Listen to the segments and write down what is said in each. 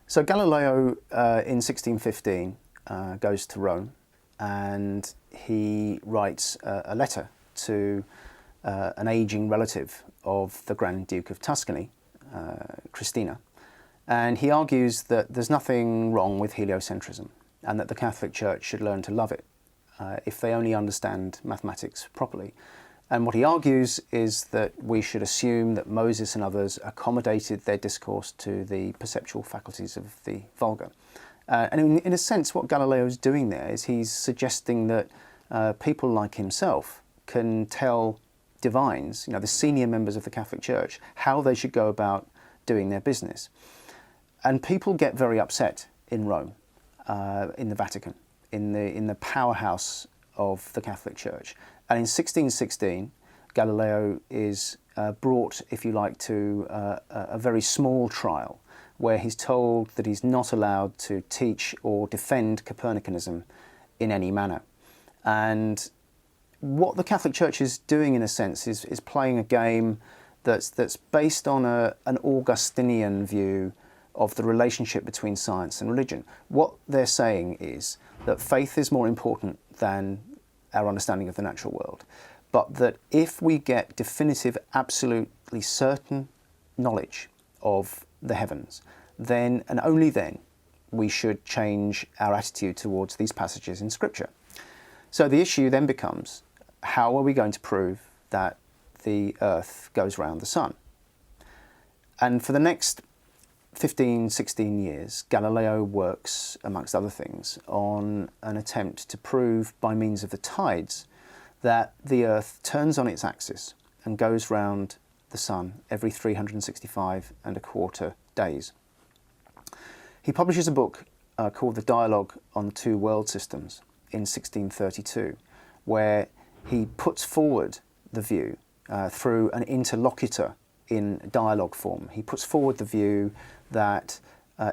So Galileo in 1615 goes to Rome, and he writes a letter to an ageing relative of the Grand Duke of Tuscany, Christina, and he argues that there's nothing wrong with heliocentrism and that the Catholic Church should learn to love it if they only understand mathematics properly. And what he argues is that we should assume that Moses and others accommodated their discourse to the perceptual faculties of the vulgar. And in a sense, what Galileo is doing there is he's suggesting that people like himself can tell divines, the senior members of the Catholic Church, how they should go about doing their business. And people get very upset in Rome, in the Vatican, in the powerhouse of the Catholic Church. And in 1616, Galileo is brought, if you like, to a very small trial where he's told that he's not allowed to teach or defend Copernicanism in any manner. And what the Catholic Church is doing, in a sense, is playing a game that's based on an Augustinian view of the relationship between science and religion. What they're saying is that faith is more important than our understanding of the natural world, but that if we get definitive, absolutely certain knowledge of the heavens, then and only then we should change our attitude towards these passages in Scripture. So the issue then becomes, how are we going to prove that the earth goes round the sun? And for the next 15, 16 years, Galileo works, amongst other things, on an attempt to prove by means of the tides that the earth turns on its axis and goes round the sun every 365 and a quarter days. He publishes a book called The Dialogue on the Two World Systems in 1632, where he puts forward the view through an interlocutor in dialogue form. He puts forward the view that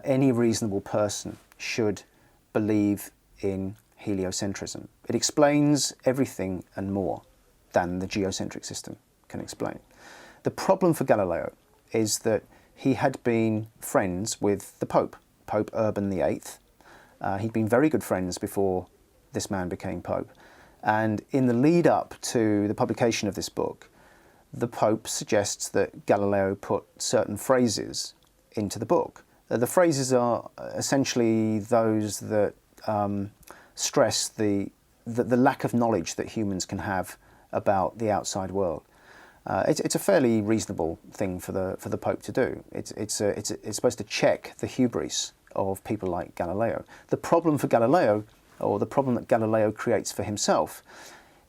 any reasonable person should believe in heliocentrism. It explains everything and more than the geocentric system can explain. The problem for Galileo is that he had been friends with the Pope, Pope Urban VIII. He'd been very good friends before this man became Pope. And in the lead up to the publication of this book, the Pope suggests that Galileo put certain phrases into the book. The phrases are essentially those that stress the lack of knowledge that humans can have about the outside world. It's a fairly reasonable thing for the Pope to do. It's supposed to check the hubris of people like Galileo. The problem for Galileo, or the problem that Galileo creates for himself,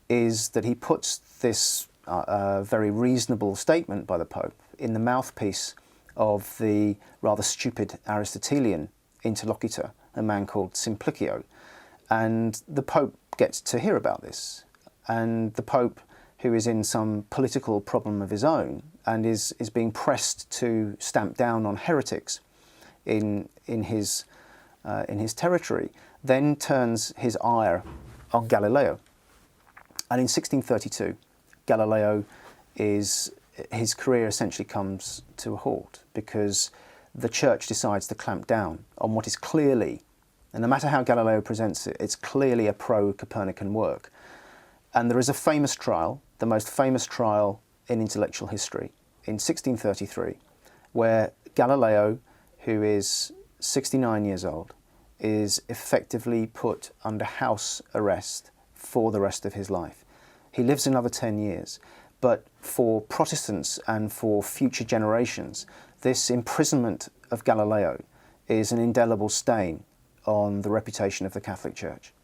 is that he puts this very reasonable statement by the Pope in the mouthpiece of the rather stupid Aristotelian interlocutor, a man called Simplicio. And the Pope gets to hear about this. And the Pope, who is in some political problem of his own and is being pressed to stamp down on heretics in his territory, then turns his ire on Galileo. And in 1632, Galileo his career essentially comes to a halt because the Church decides to clamp down on what is clearly, and no matter how Galileo presents it, it's clearly a pro-Copernican work. And there is a famous trial, the most famous trial in intellectual history, in 1633, where Galileo, who is 69 years old, is effectively put under house arrest for the rest of his life. He lives another 10 years, but for Protestants and for future generations, this imprisonment of Galileo is an indelible stain on the reputation of the Catholic Church.